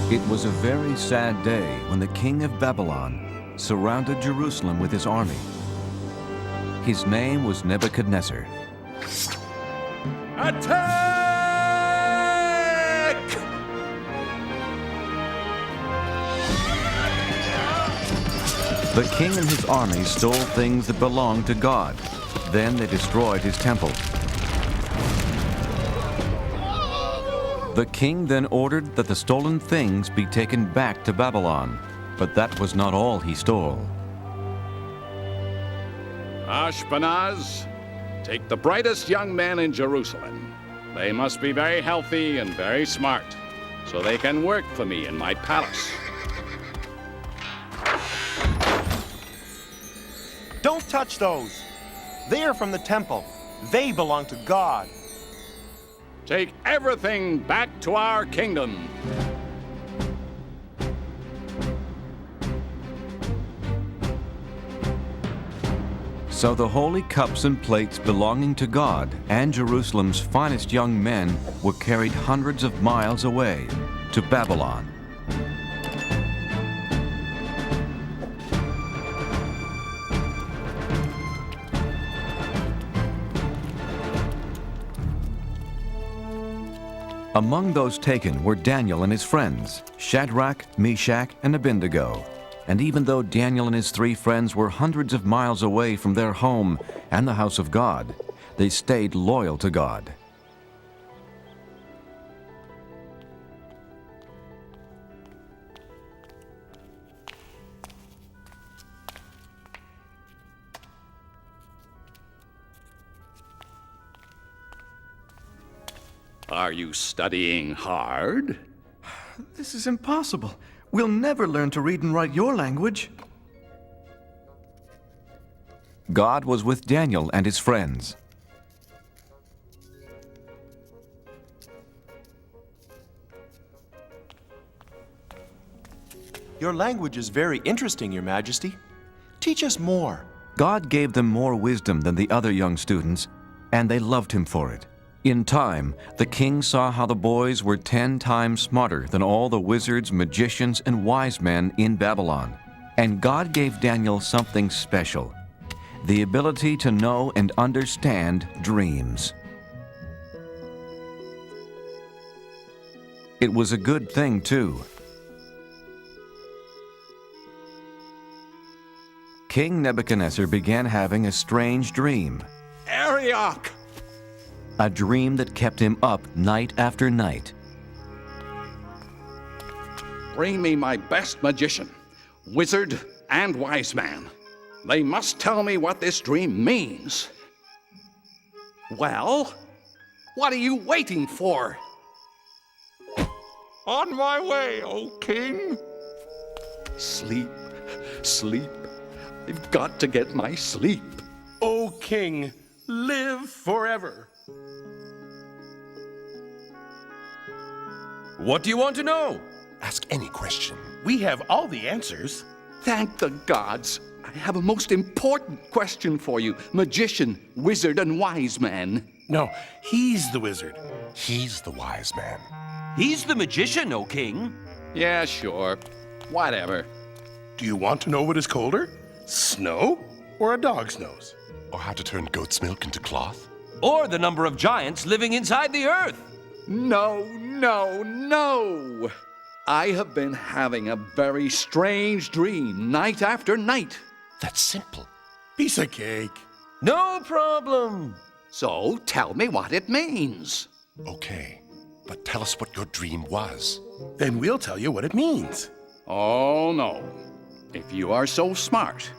It was a very sad day when the king of Babylon surrounded Jerusalem with his army. His name was Nebuchadnezzar. Attack! The king and his army stole things that belonged to God. Then they destroyed his temple. The king then ordered that the stolen things be taken back to Babylon, but that was not all he stole. Ashpenaz, take the brightest young men in Jerusalem. They must be very healthy and very smart, so they can work for me in my palace. Don't touch those. They are from the temple. They belong to God. Take everything back to our kingdom. So the holy cups and plates belonging to God and Jerusalem's finest young men were carried hundreds of miles away to Babylon. Among those taken were Daniel and his friends, Shadrach, Meshach, and Abednego. And even though Daniel and his 3 friends were hundreds of miles away from their home and the house of God, they stayed loyal to God. Are you studying hard? This is impossible. We'll never learn to read and write your language. God was with Daniel and his friends. Your language is very interesting, Your Majesty. Teach us more. God gave them more wisdom than the other young students, and they loved him for it. In time, the king saw how the boys were 10 times smarter than all the wizards, magicians, and wise men in Babylon. And God gave Daniel something special, the ability to know and understand dreams. It was a good thing, too. King Nebuchadnezzar began having a strange dream. Arioch! A dream that kept him up night after night. Bring me my best magician, wizard, and wise man. They must tell me what this dream means. Well, what are you waiting for? On my way, O king. Sleep, sleep. I've got to get my sleep. O king, live forever. What do you want to know? Ask any question. We have all the answers. Thank the gods. I have a most important question for you, magician, wizard, and wise man. No, he's the wizard. He's the wise man. He's the magician, O king. Yeah, sure. Whatever. Do you want to know what is colder? Snow or a dog's nose? Or how to turn goat's milk into cloth? Or the number of giants living inside the earth. No, no, no! I have been having a very strange dream night after night. That's simple. Piece of cake. No problem. So tell me what it means. Okay, but tell us what your dream was. Then we'll tell you what it means. Oh, no. If you are so smart,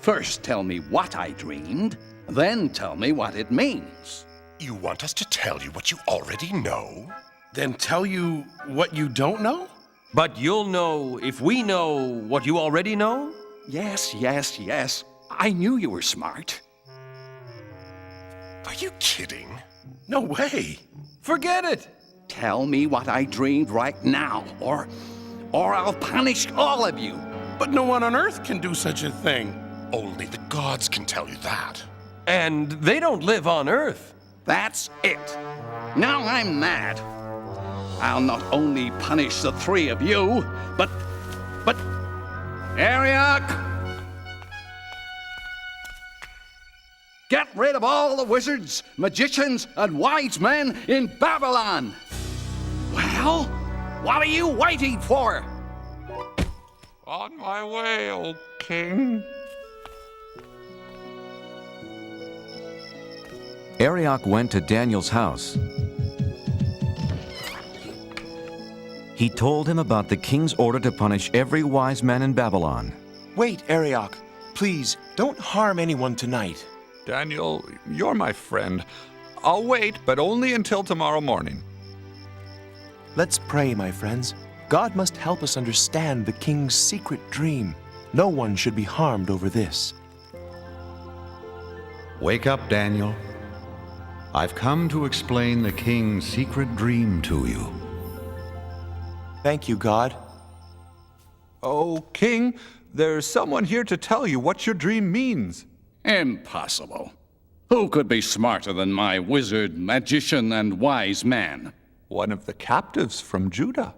first tell me what I dreamed, then tell me what it means. You want us to tell you what you already know? Then tell you what you don't know? But you'll know if we know what you already know? Yes, yes, yes. I knew you were smart. Are you kidding? No way. Forget it. Tell me what I dreamed right now, or I'll punish all of you. But no one on earth can do such a thing. Only the gods can tell you that. And they don't live on Earth. That's it. Now I'm mad. I'll not only punish the three of you, but Ariok! Get rid of all the wizards, magicians, and wise men in Babylon! Well, what are you waiting for? On my way, O king. Ariok went to Daniel's house. He told him about the king's order to punish every wise man in Babylon. Wait, Ariok. Please, don't harm anyone tonight. Daniel, you're my friend. I'll wait, but only until tomorrow morning. Let's pray, my friends. God must help us understand the king's secret dream. No one should be harmed over this. Wake up, Daniel. I've come to explain the king's secret dream to you. Thank you, God. Oh, king, there's someone here to tell you what your dream means. Impossible. Who could be smarter than my wizard, magician, and wise man? One of the captives from Judah.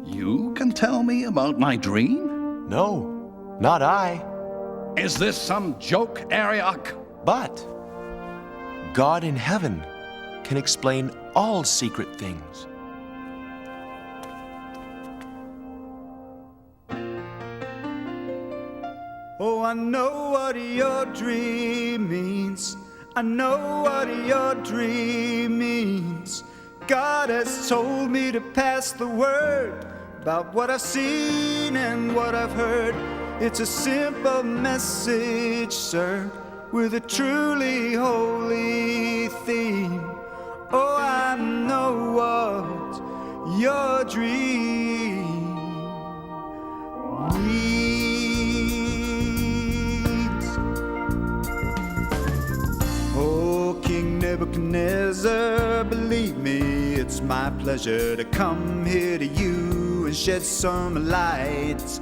You can tell me about my dream? No, not I. Is this some joke, Ariok? But God in heaven can explain all secret things. Oh, I know what your dream means. I know what your dream means. God has told me to pass the word about what I've seen and what I've heard. It's a simple message, sir, with a truly holy theme. Oh, I know what your dream means. Oh, King Nebuchadnezzar, believe me, it's my pleasure to come here to you and shed some light.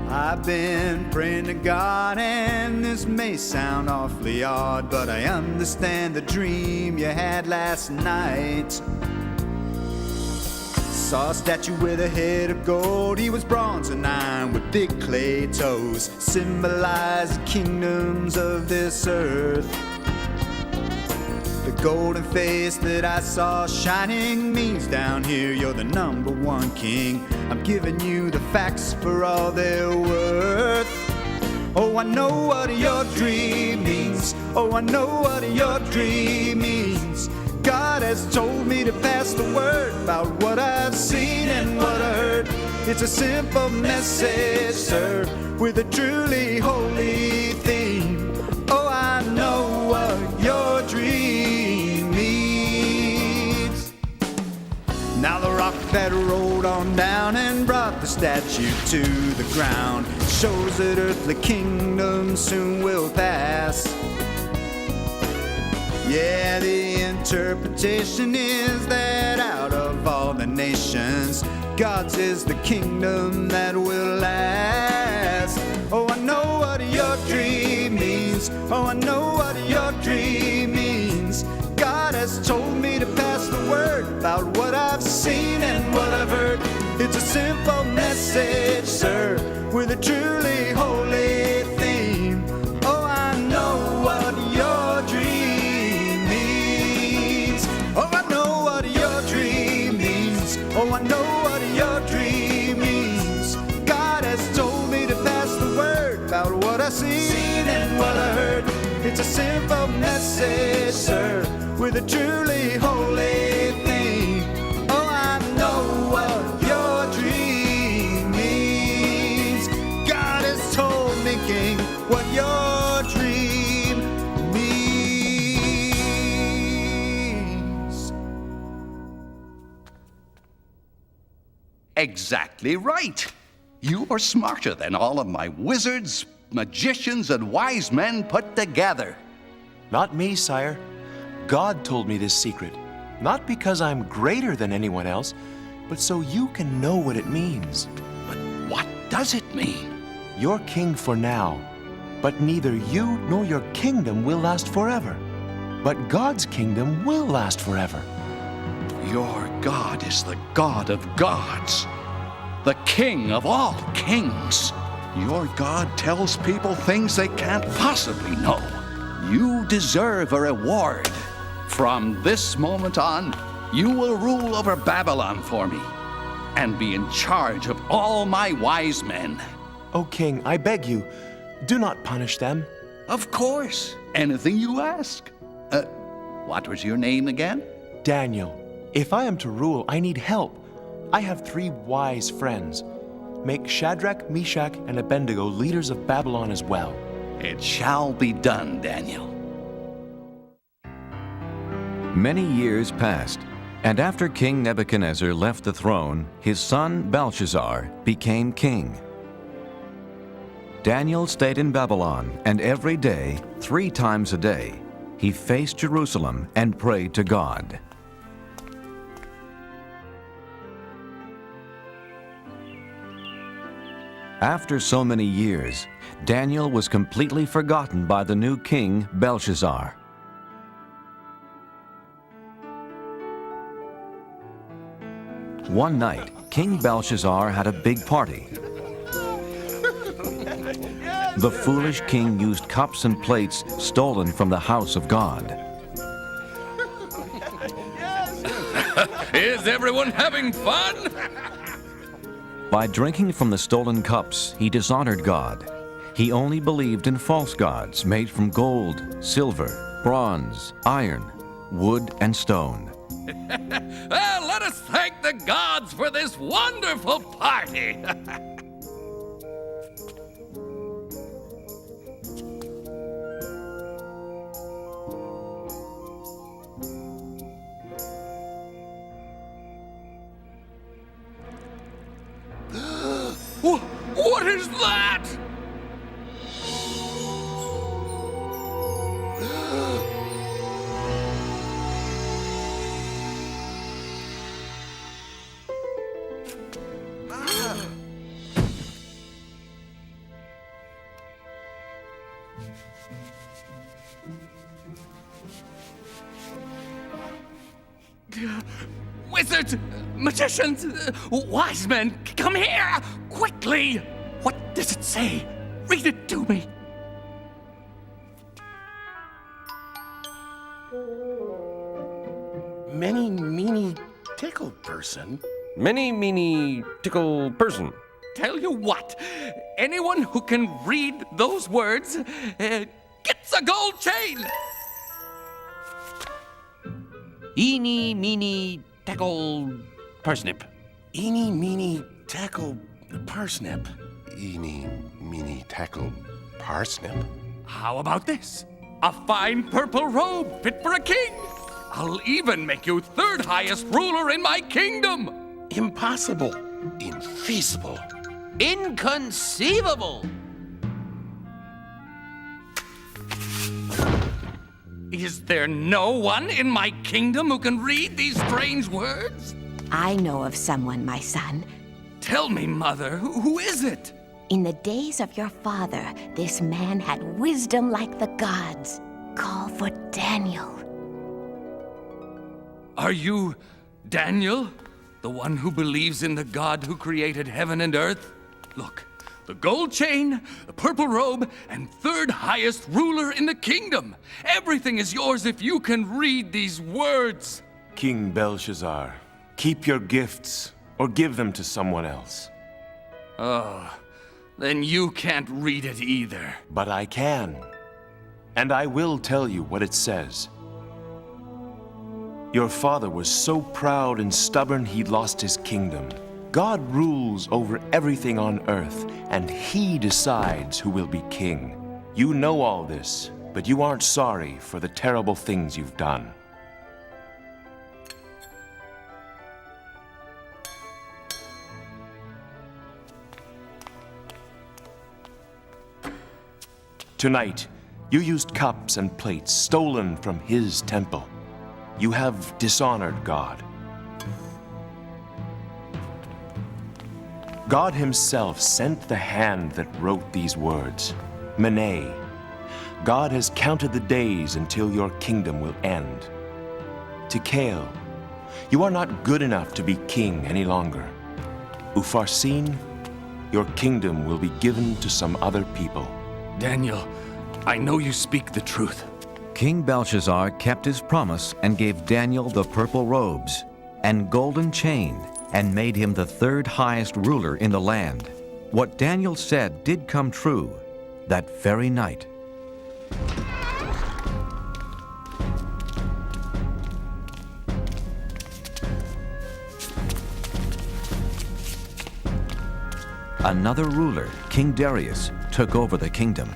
I've been praying to God, and this may sound awfully odd, but I understand the dream you had last night. Saw a statue with a head of gold. He was bronze and iron with big clay toes, symbolizing kingdoms of this earth. The golden face that I saw shining means down here you're the number one king. I'm giving you the facts for all they're worth. Oh, I know what your dream means. Oh, I know what your dream means. God has told me to pass the word about what I've seen and what I heard. It's a simple message, sir, with a truly holy theme. Oh, I know what your dream means. Now the rock that rolled on down and brought the statue to the ground shows that earthly kingdoms soon will pass. Yeah, the interpretation is that out of all the nations, God's is the kingdom that will last. Oh, I know what your dream means. Oh, I know what your dream means. God has told me to pass the word about what I've seen and what I've heard. It's a simple message, sir, with a truly holy theme. Oh, I know what your dream means. Oh, I know what your dream means. Oh, I know what your dream means. God has told me to pass the word about what I've seen and what I heard. It's a simple message, sir, with a truly holy theme. Oh, I know what your dream means. God has told me, King, what your dream means. Exactly right. You are smarter than all of my wizards, magicians, and wise men put together. Not me, sire. God told me this secret, not because I'm greater than anyone else, but so you can know what it means. But what does it mean? You're king for now, but neither you nor your kingdom will last forever. But God's kingdom will last forever. Your God is the God of gods, the King of all kings. Your God tells people things they can't possibly know. You deserve a reward. From this moment on, you will rule over Babylon for me and be in charge of all my wise men. O king, I beg you, do not punish them. Of course, anything you ask. What was your name again? Daniel, if I am to rule, I need help. I have 3 wise friends. Make Shadrach, Meshach, and Abednego leaders of Babylon as well. It shall be done, Daniel. Many years passed, and after King Nebuchadnezzar left the throne, his son Belshazzar became king. Daniel stayed in Babylon, and every day, 3 times a day, he faced Jerusalem and prayed to God. After so many years, Daniel was completely forgotten by the new king, Belshazzar. One night, King Belshazzar had a big party. The foolish king used cups and plates stolen from the house of God. Is everyone having fun? By drinking from the stolen cups, he dishonored God. He only believed in false gods made from gold, silver, bronze, iron, wood, and stone. Well, let us thank the gods for this wonderful party. What is that? Wizards, magicians, wise men, come here, quickly! What does it say? Read it to me. Many, meany, tickle person. Many, meany, tickle person. Tell you what, anyone who can read those words gets a gold chain. Eeny, meeny, tackle, parsnip. Eeny, meeny, tackle, parsnip. Eeny, meeny, tackle, parsnip. How about this? A fine purple robe fit for a king. I'll even make you 3rd highest ruler in my kingdom. Impossible. Infeasible. Inconceivable. Is there no one in my kingdom who can read these strange words? I know of someone, my son. Tell me, Mother, who is it? In the days of your father, this man had wisdom like the gods. Call for Daniel. Are you Daniel, the one who believes in the God who created heaven and earth? Look, the gold chain, the purple robe, and 3rd highest ruler in the kingdom. Everything is yours if you can read these words. King Belshazzar, keep your gifts or give them to someone else. Oh, then you can't read it either. But I can. And I will tell you what it says. Your father was so proud and stubborn he lost his kingdom. God rules over everything on earth, and he decides who will be king. You know all this, but you aren't sorry for the terrible things you've done. Tonight, you used cups and plates stolen from his temple. You have dishonored God. God himself sent the hand that wrote these words, Mene. God has counted the days until your kingdom will end. Tikeo, you are not good enough to be king any longer. Upharsin, your kingdom will be given to some other people. Daniel, I know you speak the truth. King Belshazzar kept his promise and gave Daniel the purple robes and golden chain and made him the third highest ruler in the land. What Daniel said did come true that very night. Another ruler, King Darius, took over the kingdom.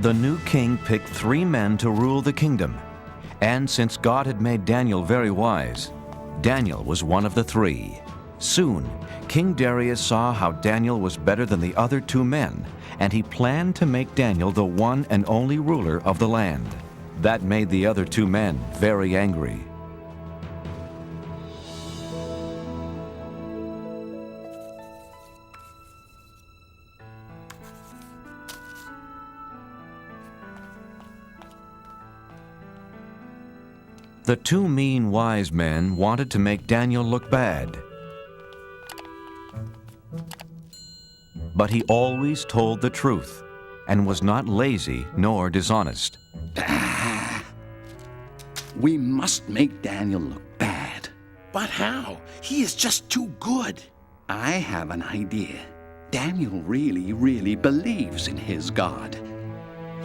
The new king picked 3 men to rule the kingdom, and since God had made Daniel very wise, Daniel was one of the 3. Soon, King Darius saw how Daniel was better than the other 2 men, and he planned to make Daniel the one and only ruler of the land. That made the other 2 men very angry. The 2 mean wise men wanted to make Daniel look bad. But he always told the truth and was not lazy nor dishonest. We must make Daniel look bad. But how? He is just too good. I have an idea. Daniel really, really believes in his God.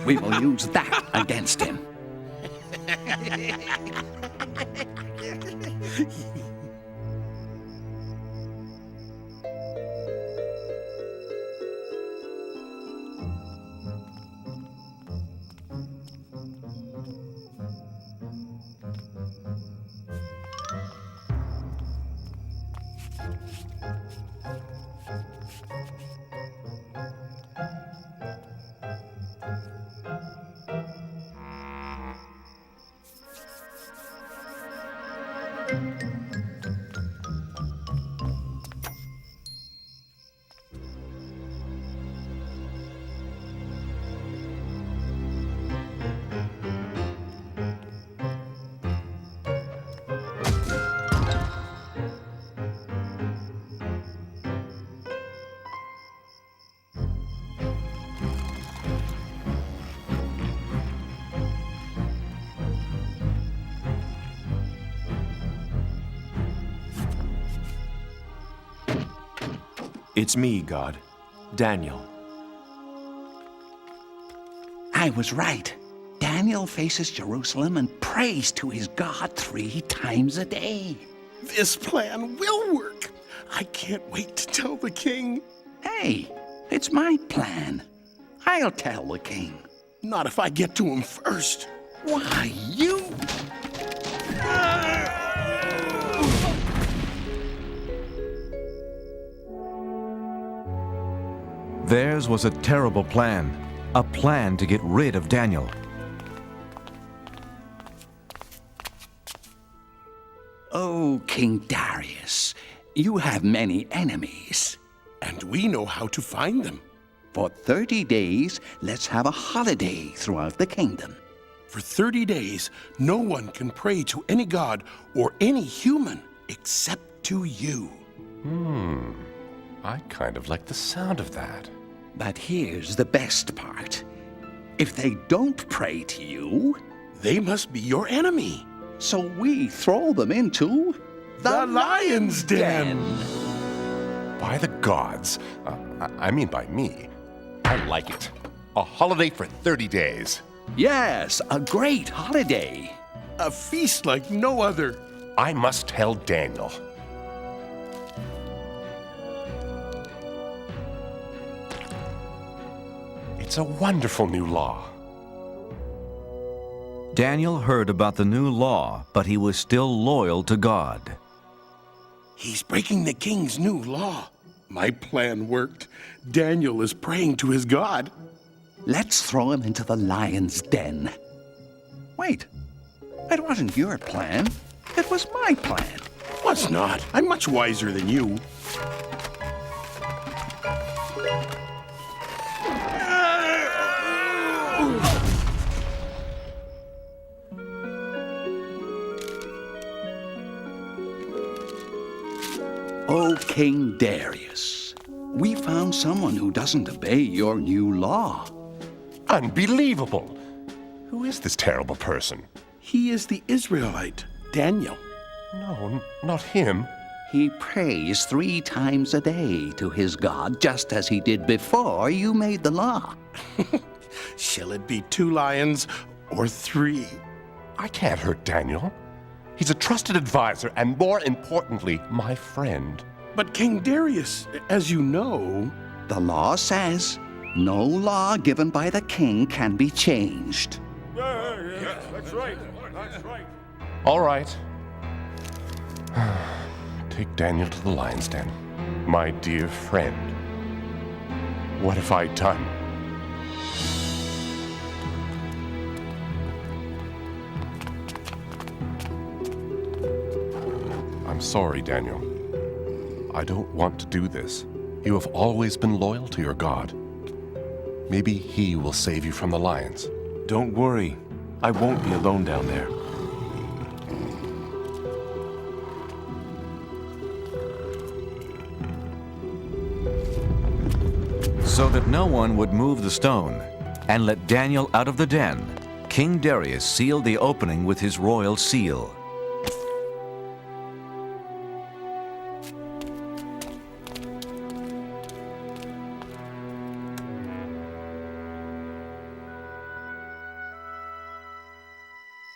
We will use that against him. It's me, God, Daniel. I was right. Daniel faces Jerusalem and prays to his God 3 times a day. This plan will work. I can't wait to tell the king. Hey, it's my plan. I'll tell the king. Not if I get to him first. Why, you... Theirs was a terrible plan, a plan to get rid of Daniel. Oh, King Darius, you have many enemies. And we know how to find them. For 30 days, let's have a holiday throughout the kingdom. For 30 days, no one can pray to any god or any human except to you. I kind of like the sound of that. But here's the best part. If they don't pray to you, They must be your enemy. so we throw them into The lion's den. By the gods. I mean by me. I like it. A holiday for 30 days. Yes, a great holiday. A feast like no other. I must tell Daniel. It's a wonderful new law. Daniel heard about the new law, but he was still loyal to God. He's breaking the king's new law. My plan worked. Daniel is praying to his God. Let's throw him into the lion's den. Wait, it wasn't your plan. It was my plan. Was not. I'm much wiser than you. O King Darius, we found someone who doesn't obey your new law. Unbelievable! Who is this terrible person? He is the Israelite, Daniel. No, not him. He prays 3 times a day to his God, just as he did before you made the law. Shall it be 2 lions or 3? I can't hurt Daniel. He's a trusted advisor and, more importantly, my friend. But King Darius, as you know... The law says no law given by the king can be changed. That's right. All right. Take Daniel to the lion's den. My dear friend. What have I done? I'm sorry, Daniel. I don't want to do this. You have always been loyal to your God. Maybe he will save you from the lions. Don't worry. I won't be alone down there. So that no one would move the stone and let Daniel out of the den, King Darius sealed the opening with his royal seal.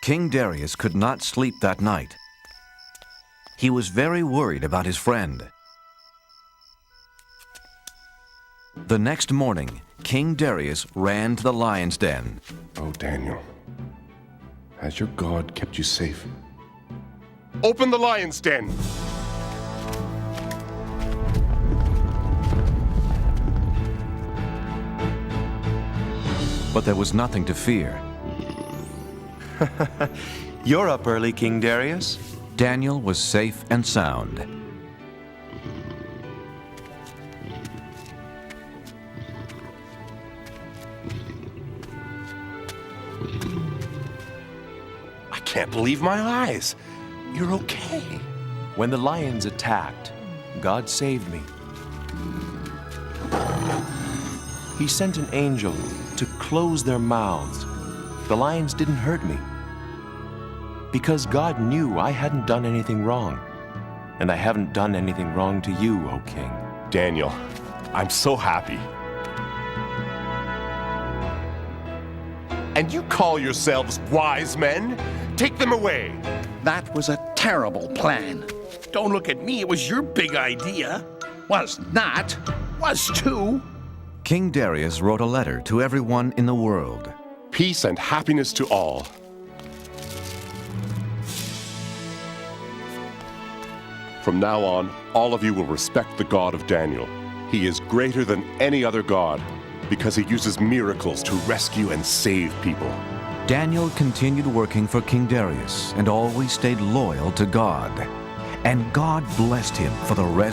King Darius could not sleep that night. He was very worried about his friend. The next morning, King Darius ran to the lion's den. Oh, Daniel, has your God kept you safe? Open the lion's den! But there was nothing to fear. You're up early, King Darius. Daniel was safe and sound. I can't believe my eyes. You're okay. When the lions attacked, God saved me. He sent an angel to close their mouths. The lions didn't hurt me. Because God knew I hadn't done anything wrong. And I haven't done anything wrong to you, O King. Daniel, I'm so happy. And you call yourselves wise men? Take them away. That was a terrible plan. Don't look at me, it was your big idea. Was not. Was too. King Darius wrote a letter to everyone in the world. Peace and happiness to all. From now on, all of you will respect the God of Daniel. He is greater than any other God because he uses miracles to rescue and save people. Daniel continued working for King Darius and always stayed loyal to God. And God blessed him for the rest